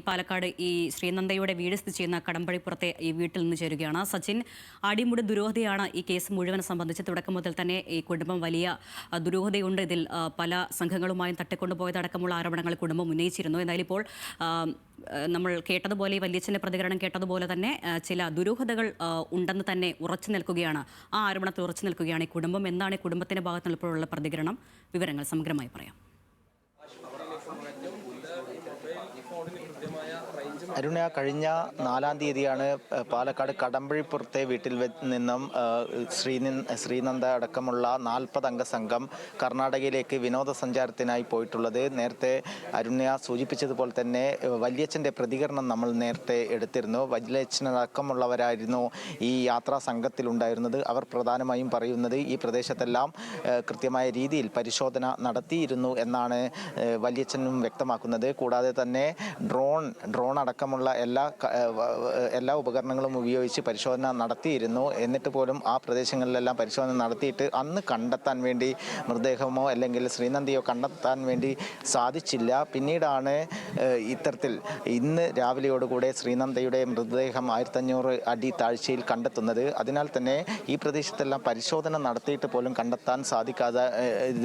പാലക്കാട് ഈ ശ്രീനന്ദയുടെ വീട് സ്ഥിതി ചെയ്യുന്ന കടമ്പഴിപ്പുറത്തെ ഈ വീട്ടിൽ നിന്ന് ചേരുകയാണ് സച്ചിൻ. അടിമുടി ദുരൂഹതയാണ് ഈ കേസ് മുഴുവൻ സംബന്ധിച്ച്. തുടക്കം മുതൽ തന്നെ ഈ കുടുംബം വലിയ ദുരൂഹതയുണ്ട്. ഇതിൽ പല സംഘങ്ങളുമായും തട്ടിക്കൊണ്ടുപോയതടക്കമുള്ള ആരോപണങ്ങൾ കുടുംബം ഉന്നയിച്ചിരുന്നു. എന്നാൽ ഇപ്പോൾ നമ്മൾ കേട്ടതുപോലെ ഈ വല്യച്ഛൻ്റെ പ്രതികരണം കേട്ടതുപോലെ തന്നെ ചില ദുരൂഹതകൾ ഉണ്ടെന്ന് തന്നെ ഉറച്ചു നിൽക്കുകയാണ്. ആ ആരോപണത്തിൽ ഉറച്ചു നിൽക്കുകയാണ് ഈ കുടുംബം. എന്താണ് ഈ കുടുംബത്തിൻ്റെ ഭാഗത്ത് നിന്നിപ്പോഴുള്ള പ്രതികരണം? വിവരങ്ങൾ സമഗ്രമായി പറയാം. അരുണ, കഴിഞ്ഞ 4-ാം തീയതിയാണ് പാലക്കാട് കടമ്പഴിപ്പുറത്തെ വീട്ടിൽ നിന്നും ശ്രീനന്ദ അടക്കമുള്ള 40-അംഗ സംഘം കർണാടകയിലേക്ക് വിനോദസഞ്ചാരത്തിനായി പോയിട്ടുള്ളത്. നേരത്തെ അരുണ സൂചിപ്പിച്ചതുപോലെ തന്നെ വല്യച്ഛൻ്റെ പ്രതികരണം നമ്മൾ നേരത്തെ എടുത്തിരുന്നു. വല്യച്ഛനടക്കമുള്ളവരായിരുന്നു ഈ യാത്രാ സംഘത്തിലുണ്ടായിരുന്നത്. അവർ പ്രധാനമായും പറയുന്നത് ഈ പ്രദേശത്തെല്ലാം കൃത്യമായ രീതിയിൽ പരിശോധന നടത്തിയിരുന്നു എന്നാണ് വല്യച്ഛനും വ്യക്തമാക്കുന്നത്. കൂടാതെ തന്നെ ഡ്രോൺ അടക്കമുള്ള എല്ലാ ഉപകരണങ്ങളും ഉപയോഗിച്ച് പരിശോധന നടത്തിയിരുന്നു. എന്നിട്ട് പോലും ആ പ്രദേശങ്ങളിലെല്ലാം പരിശോധന നടത്തിയിട്ട് അന്ന് കണ്ടെത്താൻ വേണ്ടി മൃതദേഹമോ അല്ലെങ്കിൽ ശ്രീനന്ദയോ കണ്ടെത്താൻ വേണ്ടി സാധിച്ചില്ല. പിന്നീടാണ് ഇത്തരത്തിൽ ഇന്ന് രാവിലെയോടുകൂടെ ശ്രീനന്ദയുടെ മൃതദേഹം 1500 അടി താഴ്ചയിൽ കണ്ടെത്തുന്നത്. അതിനാൽ തന്നെ ഈ പ്രദേശത്തെല്ലാം പരിശോധന നടത്തിയിട്ട് പോലും കണ്ടെത്താൻ സാധിക്കാതെ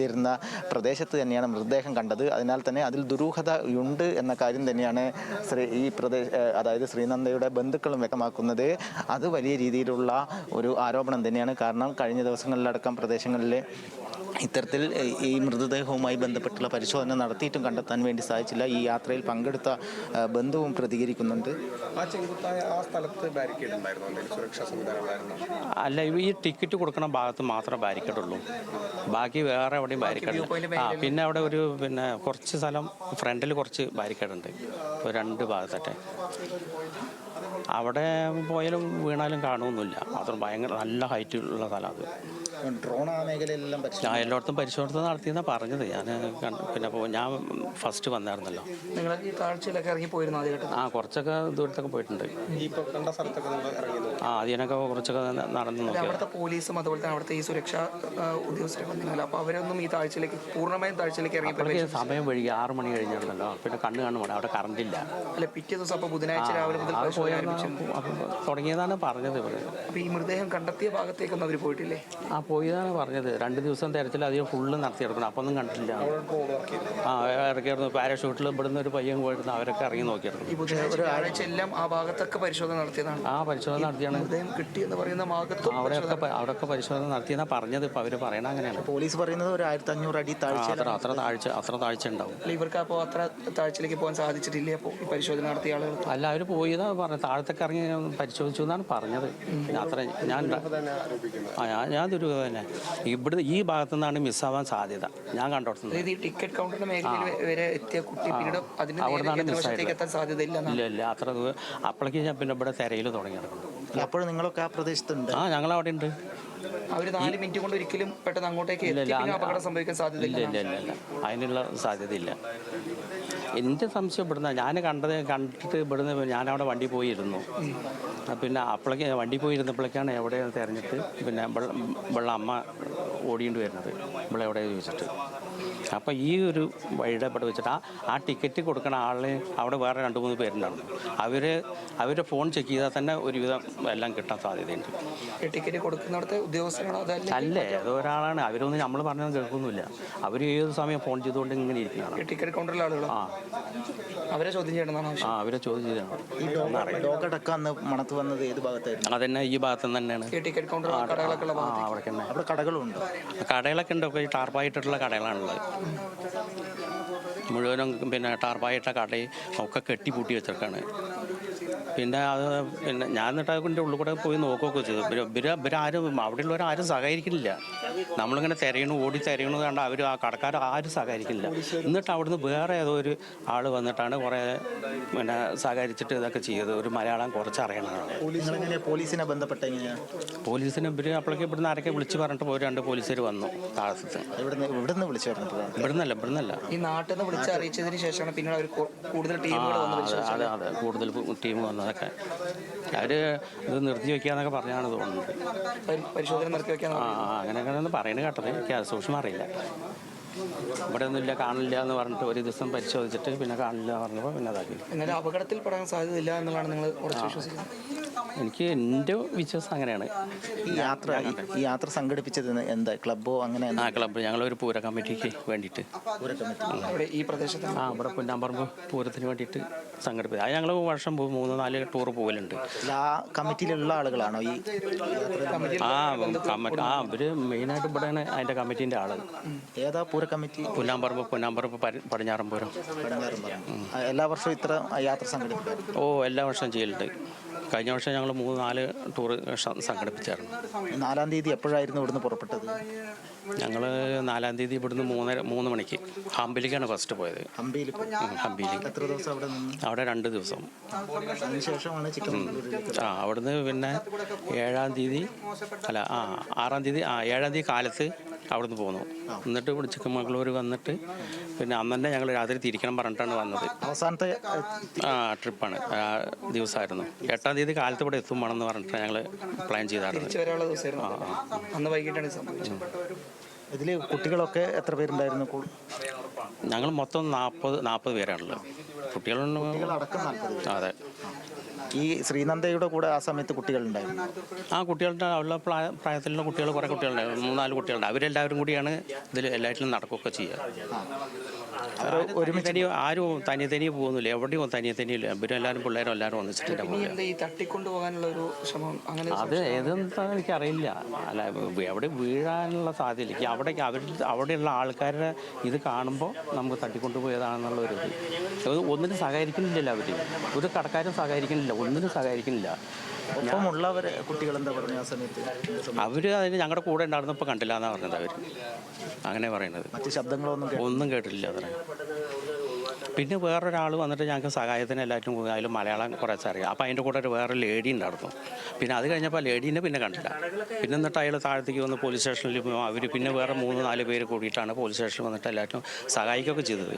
ഇരുന്ന പ്രദേശത്ത് തന്നെയാണ് മൃതദേഹം കണ്ടത്. അതിനാൽ തന്നെ അതിൽ ദുരൂഹതയുണ്ട് എന്ന കാര്യം തന്നെയാണ് അതായത് ശ്രീനന്ദയുടെ ബന്ധുക്കളും വ്യക്തമാക്കുന്നത്. അത് വലിയ രീതിയിലുള്ള ഒരു ആരോപണം തന്നെയാണ്. കാരണം കഴിഞ്ഞ ദിവസങ്ങളിലടക്കം പ്രദേശങ്ങളിലെ ഇത്തരത്തിൽ ഈ മൃതദേഹവുമായി ബന്ധപ്പെട്ടുള്ള പരിശോധന നടത്തിയിട്ടും കണ്ടെത്താൻ വേണ്ടി സാധിച്ചില്ല. ഈ യാത്രയിൽ പങ്കെടുത്ത ബന്ധുവും പ്രതികരിക്കുന്നുണ്ട്. അല്ല, ഈ ടിക്കറ്റ് കൊടുക്കുന്ന ഭാഗത്ത് മാത്രമേ ബാരിക്കേഡ് ഉള്ളൂ, ബാക്കി വേറെ എവിടെയും ബാരിക്കേഡ്. പിന്നെ അവിടെ കുറച്ച് സ്ഥലം ഫ്രണ്ടിൽ കുറച്ച് ബാരിക്കേഡ് ഉണ്ട്, 2 ഭാഗത്തൊക്കെ. അവിടെ പോയാലും വീണാലും കാണുമൊന്നുമില്ല. മാത്രം ഭയങ്കര നല്ല ഹൈറ്റ് ഉള്ള സ്ഥലം അത്. ഡ്രോൺ ആ മേഖലയിലെല്ലാം എല്ലായിടത്തും പരിശോധന നടത്തിയെന്നാണ് പറഞ്ഞത്. ഞാൻ ഞാൻ ഫസ്റ്റ് വന്നായിരുന്നല്ലോ. നിങ്ങൾ ഈ താഴ്ചയിലൊക്കെ ഇറങ്ങി പോയിരുന്നു ആദ്യമായിട്ട്? കുറച്ചൊക്കെ ദൂരത്തൊക്കെ പോയിട്ടുണ്ട്. അതിനൊക്കെ കുറച്ചൊക്കെ നടന്നു നോക്കി. അവിടുത്തെ പോലീസും അതുപോലെ തന്നെ അവിടുത്തെ ഈ സുരക്ഷാ ഉദ്യോഗസ്ഥരൊക്കെ വന്നില്ല. അപ്പോൾ അവരൊന്നും ഈ താഴ്ചയിലേക്ക് പൂർണ്ണമായും താഴ്ചയിലേക്ക് ഇറങ്ങി സമയം വഴുകി 6 മണി കഴിഞ്ഞിരുന്നല്ലോ. പിന്നെ കാണും അവിടെ കറണ്ട് ഇല്ല. അല്ല, പിറ്റേ ദിവസം അപ്പോൾ ബുധനാഴ്ച രാവിലെ മുതൽ തുടങ്ങിയതാണ് പറഞ്ഞത്. അപ്പോൾ ഈ മൃതദേഹം കണ്ടെത്തിയ ഭാഗത്തേക്കൊന്നും അവർ പോയിട്ടില്ലേ? പോയതാണ് പറഞ്ഞത്. 2 ദിവസം തെരച്ചിൽ അധികം ഫുള്ള് നടത്തിയെടുക്കണം. അപ്പോൾ ഒന്നും കണ്ടില്ല. ഇറക്കിയായിരുന്നു പാരഷൂട്ടിൽ. ഇവിടുന്ന് ഒരു പയ്യൻ പോയിരുന്നു, അവരൊക്കെ ഇറങ്ങി നോക്കിയായിരുന്നു. ഈ ബുധനാഴ്ച വ്യാഴാഴ്ച എല്ലാം ആ ഭാഗത്തൊക്കെ പരിശോധന നടത്തിയതാണ്. പരിശോധന നടത്തിയാണ്. മൃതദേഹം കിട്ടിയെന്ന് പറയുന്ന ഭാഗത്ത് അവിടെയൊക്കെ പരിശോധന നടത്തിയെന്നാണ് പറഞ്ഞത്. ഇപ്പോൾ അവർ പറയണ അങ്ങനെയാണ്. പോലീസ് പറയുന്നത് ഒരു 1500 അടി താഴ്ച, അത്ര താഴ്ച ഉണ്ടാവും. ഇവർക്ക് അപ്പോൾ അത്ര താഴ്ചയിലേക്ക് പോകാൻ സാധിച്ചിട്ടില്ലേ അപ്പോൾ ഈ പരിശോധന നടത്തിയ ആളുകൾ? അല്ല, അവർ പോയതാണ് പറഞ്ഞത്. താഴത്തൊക്കെ ഇറങ്ങി പരിശോധിച്ചു എന്നാണ് പറഞ്ഞത്. പിന്നെ അത്ര ഞാൻ ദുരൂഹ തന്നെ. ഈ ഭാഗത്തു നിന്നാണ് മിസ്സാവാൻ സാധ്യത ഞാൻ കണ്ടോടുന്നത്. ഈ ടിക്കറ്റ് കൗണ്ടറിന്റെ മേഖലയിൽ വരെ എത്തിയ കുട്ടി പിന്നീട് എത്താൻ സാധ്യതയില്ല. ഇല്ല, അത്ര അപ്പോഴേക്ക് ഞാൻ പിന്നെ ഇവിടെ തിരയിൽ തുടങ്ങിയിട്ടുണ്ട്. അപ്പോഴും നിങ്ങളൊക്കെ ആ പ്രദേശത്തുണ്ട്? ഞങ്ങൾ അവിടെ ഉണ്ട്. അവർ 4 മിനിറ്റ് കൊണ്ട് ഒരിക്കലും പെട്ടെന്ന് അങ്ങോട്ടേക്ക് അപകടം സംഭവിക്കാൻ സാധ്യതയില്ല. ഇല്ല, അതിനുള്ള സാധ്യതയില്ല. എൻ്റെ സംശയം ഇവിടുന്ന് ഞാൻ കണ്ടിട്ട് ഇവിടുന്ന് ഞാനവിടെ വണ്ടി പോയിരുന്നു. പിന്നെ അപ്പോഴേക്ക് വണ്ടി പോയിരുന്നപ്പോഴേക്കാണ് എവിടെ തിരഞ്ഞിട്ട് പിന്നെ വെള്ളം അമ്മ ഓടിയിട്ട് വരുന്നത് ഇവിടെ എവിടെ ചോദിച്ചിട്ട്. അപ്പോൾ ഈ ഒരു വഴിയുടെ ഇവിടെ വെച്ചിട്ട് ആ ടിക്കറ്റ് കൊടുക്കണ ആളിന് അവിടെ വേറെ 2-3 പേരുണ്ടായിരുന്നു. അവർ ഫോൺ ചെക്ക് ചെയ്താൽ തന്നെ ഒരുവിധം എല്ലാം കിട്ടാൻ സാധ്യതയുണ്ട്. ടിക്കറ്റ് കൊടുക്കുന്നിടത്ത് ഉദ്യോഗസ്ഥരാണോ? അല്ലേ, അതൊരാളാണ്. അവരൊന്നും നമ്മൾ പറഞ്ഞത് കേൾക്കുന്നില്ല. അവർ ഏത് സമയം ഫോൺ ചെയ്തുകൊണ്ട് ഇങ്ങനെ ഇരിക്കുകയാണ്. ടിക്കറ്റ് കൗണ്ടറിലെ ആളുകൾ അവരെ ചോദ്യം ചെയ്യണമെന്നാണ്. അവരെ ചോദ്യം ചെയ്യണം. മണത്ത് വന്നത് ഏത് ഭാഗത്തായിരുന്നു? അതന്നെ ഈ ഭാഗത്ത് തന്നെയാണ്. ടിക്കറ്റ് കൗണ്ടർ അവിടെ തന്നെ കടകളുണ്ട്. കടകളൊക്കെ ഉണ്ട്. ഈ ടാർപ്പായിട്ടുള്ള കടകളാണുള്ളത് മുഴുവനും. പിന്നെ ടാർപ്പായിട്ട കടയും ഒക്കെ കെട്ടിപ്പൂട്ടി വെച്ചേക്കാണ്. പിന്നെ ഞാൻ എന്നിട്ട് അതിൻ്റെ ഉള്ളിൽ കൂടെ പോയി നോക്കുകയൊക്കെ ചെയ്തു. ഇവരാരും അവിടെയുള്ളവരാരും സഹകരിക്കുന്നില്ല. നമ്മളിങ്ങനെ ഓടി തിരയണു കണ്ട അവർ ആ കടക്കാർ ആരും സഹകരിക്കുന്നില്ല. എന്നിട്ട് അവിടുന്ന് വേറെ ഏതോ ഒരു ആൾ വന്നിട്ടാണ് കുറേ സഹകരിച്ചിട്ട് ഇതൊക്കെ ചെയ്തത്. ഒരു മലയാളം കുറച്ച് അറിയണതാണ്. പോലീസിനെ ബന്ധപ്പെട്ട പോലീസിനെ അപ്പോഴേക്ക് ഇവിടുന്ന് ആരൊക്കെ വിളിച്ച് പറഞ്ഞിട്ട് പോയി 2 പോലീസുകാർ വന്നു താഴത്ത്. ഇവിടുന്നല്ല ഈ നാട്ടിൽ നിന്ന് വിളിച്ചറിയിച്ചതിന് ശേഷമാണ് പിന്നീട് അവർ കൂടുതൽ ടീമുകൾ വന്നത്. അതെ, കൂടുതൽ ടീം വന്നതൊക്കെ അവർ ഇത് നിർത്തി വയ്ക്കാന്നൊക്കെ പറഞ്ഞാണ് തോന്നുന്നത്. പരിശോധന നിർത്തി വയ്ക്കാൻ അങ്ങനെയൊക്കെ പറയുന്നത് കേട്ടത്. എനിക്ക് അത് സൂക്ഷ്മം അറിയില്ല. ഇവിടെ ഒന്നുമില്ല, കാണില്ല എന്ന് പറഞ്ഞിട്ട് ഒരു ദിവസം പരിശോധിച്ചിട്ട് പിന്നെ കാണില്ല എന്ന് പറഞ്ഞപ്പോൾ പിന്നെ അതാക്കി. എന്നാലും അപകടത്തിൽപ്പെടാൻ സാധ്യതയില്ല എന്നുള്ളതാണ് നിങ്ങൾ ഉറച്ചു വിശ്വസിക്കുന്നത്? എനിക്ക് എൻ്റെ വിശ്വാസം അങ്ങനെയാണ്. ഈ യാത്ര സംഘടിപ്പിച്ചത് എന്താ, ക്ലബ്ബോ അങ്ങനെ? ആ ക്ലബ്ബ്, ഞങ്ങളൊരു പൂര കമ്മിറ്റിക്ക് വേണ്ടിയിട്ട് അവിടെ ഈ പ്രദേശത്ത് ഇവിടെ പുന്നാമ്പറമ്പ് പൂരത്തിന് വേണ്ടിയിട്ട് സംഘടിപ്പിച്ചത്. അത് ഞങ്ങൾ വർഷം 3-4 ടൂർ പോകലുണ്ട്. ആ കമ്മിറ്റിയിലുള്ള ആളുകളാണോ ഈ ഇവര് മെയിനായിട്ട് ഇവിടെയാണ് അതിൻ്റെ കമ്മിറ്റീൻ്റെ ആള്. ഏതാ പൂര കമ്മിറ്റി? പുന്നാമ്പറമ്പ് പടിഞ്ഞാറമ്പൂരം. എല്ലാ വർഷവും ഇത്ര യാത്ര സംഘടിപ്പിക്കും? ഓ, എല്ലാ വർഷവും ചെയ്യലുണ്ട്. കഴിഞ്ഞ വർഷം ഞങ്ങൾ 3-4 ടൂർ സംഘടിപ്പിച്ചായിരുന്നു. 4-ാം തീയതി എപ്പോഴായിരുന്നു ഇവിടുന്ന് പുറപ്പെട്ടത്? ഞങ്ങൾ 4-ാം തീയതി ഇവിടുന്ന് 3 മണിക്ക് ഹംപിയിലേക്കാണ് ഫസ്റ്റ് പോയത്. ഹംപിയിൽ എത്ര ദിവസം അവിടെ നിന്ന്? അവിടെ 2 ദിവസം. അതിനുശേഷമാണ് അവിടുന്ന് പിന്നെ 7-ാം തീയതി 7-ാം തീയതി കാലത്ത് അവിടുന്ന് പോന്നു. എന്നിട്ട് ഇവിടെ ചിക്കമംഗളൂർ വന്നിട്ട് പിന്നെ അന്ന് തന്നെ ഞങ്ങൾ രാത്രി തിരിക്കണം പറഞ്ഞിട്ടാണ് വന്നത്. അവസാനത്തെ ട്രിപ്പാണ്, ദിവസമായിരുന്നു. 8-ാം തീയതി കാലത്ത് ഇവിടെ എത്തും വേണമെന്ന് പറഞ്ഞിട്ട് ഞങ്ങൾ പ്ലാൻ ചെയ്തായിരുന്നു. ഇതിൽ കുട്ടികളൊക്കെ എത്ര പേരുണ്ടായിരുന്നു? ഞങ്ങൾ മൊത്തം 40 പേരാണുള്ളത്. കുട്ടികളടക്കം 40. അതെ. ഈ ശ്രീനന്ദയുടെ കൂടെ ആ സമയത്ത് കുട്ടികളുണ്ടായിരുന്നു? ആ കുട്ടികളുടെ ഉള്ള പ്രായത്തിലുള്ള കുട്ടികൾ, കുറേ കുട്ടികളുണ്ടായിരുന്നു, 3-4 കുട്ടികളുണ്ട്. അവരെല്ലാവരും കൂടിയാണ് ഇതിൽ എല്ലാറ്റിലും നടക്കുകയൊക്കെ ചെയ്യുക. ആരും തനിയെ പോകുന്നില്ല, എവിടെയും തനിയില്ല. ഇവരെല്ലാവരും പിള്ളേരും എല്ലാവരും ഒന്നിച്ചിട്ടുണ്ട്. അത് ഏതെന്താണെന്ന് എനിക്കറിയില്ല. അല്ല, എവിടെ വീഴാനുള്ള സാധ്യതയില്ല. അവിടെയുള്ള ആൾക്കാരുടെ ഇത് കാണുമ്പോൾ നമുക്ക് തട്ടിക്കൊണ്ടുപോയതാണെന്നുള്ള ഒരു ഇത്. ഒന്നിനും സഹകരിക്കുന്നില്ല അവർ. ഒരു കടക്കാരും സഹകരിക്കുന്നില്ല, ഒന്നിനും സഹകരിക്കുന്നില്ല. ഒപ്പമുള്ളവരെ കുട്ടികൾ എന്താ പറഞ്ഞു ആ സമയത്ത്? അവർ അതിന് ഞങ്ങളുടെ കൂടെ ഉണ്ടായിരുന്നപ്പോൾ കണ്ടില്ല എന്നാണ് പറഞ്ഞത്. അവർ അങ്ങനെ പറയുന്നത്. മറ്റ് ശബ്ദങ്ങളൊന്നും കേട്ടില്ല അത്ര. പിന്നെ വേറൊരാൾ വന്നിട്ട് ഞങ്ങൾക്ക് സഹായത്തിന് എല്ലാവരും അതിൽ മലയാളം കുറച്ച് അറിയാം. അപ്പോൾ അതിൻ്റെ കൂടെ വേറെ ലേഡി ഉണ്ടായിരുന്നു. പിന്നെ അത് കഴിഞ്ഞപ്പോൾ ലേഡീനെ പിന്നെ കണ്ടില്ല. പിന്നെ എന്നിട്ട് അയാൾ താഴത്തേക്ക് വന്ന് പോലീസ് സ്റ്റേഷനിൽ അവർ പിന്നെ വേറെ 3-4 പേര് കൂടിയിട്ടാണ് പോലീസ് സ്റ്റേഷനിൽ വന്നിട്ട് എല്ലാവരും സഹായിക്കുകയൊക്കെ ചെയ്തത്.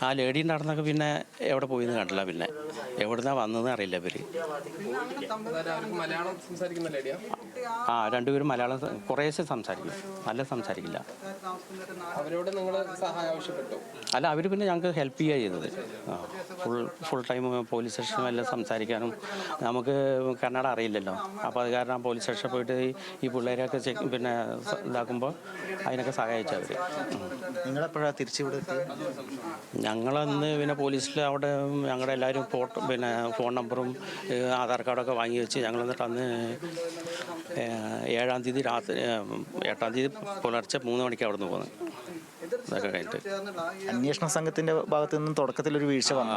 ആ ലേഡി ഉണ്ടായിരുന്നൊക്കെ പിന്നെ എവിടെ പോയിന്ന് കണ്ടില്ല. പിന്നെ എവിടുന്നാ വന്നതെന്ന് അറിയില്ല ഇവർ. 2 പേരും മലയാളം കുറേശ്ശെ സംസാരിക്കും, നല്ല സംസാരിക്കില്ല. അല്ല, അവർ പിന്നെ ഞങ്ങൾക്ക് ഹെൽപ്പ് ചെയ്യുക ചെയ്തത്. ഫുൾ ടൈം പോലീസ് സ്റ്റേഷനും എല്ലാം സംസാരിക്കാനും. നമുക്ക് കന്നഡ അറിയില്ലല്ലോ. അപ്പോൾ അത് കാരണം പോലീസ് സ്റ്റേഷനിൽ പോയിട്ട് ഈ പിള്ളേരെയൊക്കെ പിന്നെ ഇതാക്കുമ്പോൾ അതിനൊക്കെ സഹായിച്ചവർ. നിങ്ങളെപ്പോഴാണ് തിരിച്ചുവിടെ? ഞങ്ങളന്ന് പിന്നെ പോലീസിൽ അവിടെ ഞങ്ങളുടെ എല്ലാവരും ഫോൺ നമ്പറും ആധാർ കാർഡൊക്കെ വാങ്ങി വെച്ച് ഞങ്ങൾ എന്നിട്ട് അന്ന് 7-ാം തീയതി രാത്രി 8-ാം തീയതി പുലർച്ചെ 3 മണിക്ക് അവിടെ നിന്ന് പോകുന്നത്. അതൊക്കെ കഴിഞ്ഞിട്ട് അന്വേഷണ സംഘത്തിന്റെ ഭാഗത്തു നിന്നും തുടക്കത്തിലൊരു വീഴ്ച വന്നു.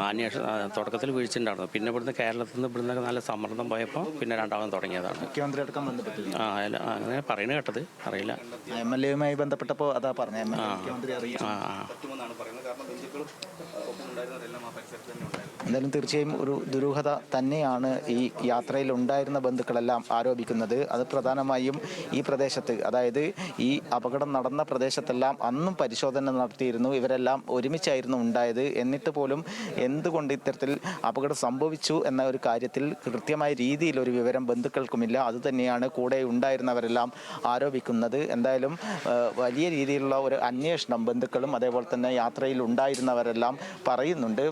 തുടക്കത്തിൽ വീഴ്ച ഉണ്ടായിരുന്നു. പിന്നെ ഇവിടുന്ന് കേരളത്തിൽ നിന്ന് ഇവിടുന്ന് നല്ല സമ്മർദ്ദം പോയപ്പോൾ പിന്നെ രണ്ടാമത് തുടങ്ങിയതാണ്. മുഖ്യമന്ത്രി അടക്കം ബന്ധപ്പെട്ടു. അങ്ങനെ പറയുന്നത് കേട്ടത് അറിയില്ല. MLA-യുമായി ബന്ധപ്പെട്ടപ്പോൾ അതാ പറഞ്ഞത്. എന്തായാലും തീർച്ചയായും ഒരു ദുരൂഹത തന്നെയാണ് ഈ യാത്രയിൽ ഉണ്ടായിരുന്ന ബന്ധുക്കളെല്ലാം ആരോപിക്കുന്നത്. അത് പ്രധാനമായും ഈ പ്രദേശത്ത്, അതായത് ഈ അപകടം നടന്ന പ്രദേശത്തെല്ലാം അന്നും പരിശോധന നടത്തിയിരുന്നു. ഇവരെല്ലാം ഒരുമിച്ചായിരുന്നു ഉണ്ടായത്. എന്നിട്ട് പോലും എന്തുകൊണ്ട് ഇത്തരത്തിൽ അപകടം സംഭവിച്ചു എന്ന ഒരു കാര്യത്തിൽ കൃത്യമായ രീതിയിൽ ഒരു വിവരം ബന്ധുക്കൾക്കുമില്ല. അതുതന്നെയാണ് കൂടെ ഉണ്ടായിരുന്നവരെല്ലാം ആരോപിക്കുന്നത്. എന്തായാലും വലിയ രീതിയിലുള്ള ഒരു അന്വേഷണം ബന്ധുക്കളും അതേപോലെ തന്നെ യാത്രയിൽ ഉണ്ടായിരുന്നവരെല്ലാം പറയുന്നുണ്ട്.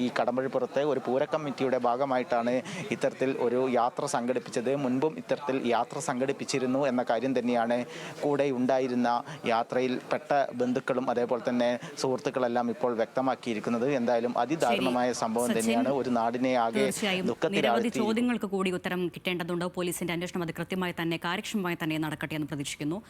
ഈ കടമ്പഴിപ്പുറത്തെ ഒരു പൂര കമ്മിറ്റിയുടെ ഭാഗമായിട്ടാണ് ഇത്തരത്തിൽ ഒരു യാത്ര സംഘടിപ്പിച്ചത്. മുൻപും ഇത്തരത്തിൽ യാത്ര സംഘടിപ്പിച്ചിരുന്നു എന്ന കാര്യം തന്നെയാണ് കൂടെ ഉണ്ടായിരുന്ന യാത്രയിൽ പെട്ട ബന്ധുക്കളും അതേപോലെ തന്നെ സുഹൃത്തുക്കളെല്ലാം ഇപ്പോൾ വ്യക്തമാക്കിയിരിക്കുന്നത്. എന്തായാലും അതിദാരുണമായ സംഭവം തന്നെയാണ്. ഒരു നാടിനെ ആകെ നിരവധി ചോദ്യങ്ങൾക്ക് കൂടി ഉത്തരം കിട്ടേണ്ടതുണ്ട്. പോലീസിന്റെ അന്വേഷണം അത് കൃത്യമായി തന്നെ കാര്യക്ഷമമായി തന്നെ നടക്കട്ടെ എന്ന് പ്രതീക്ഷിക്കുന്നു.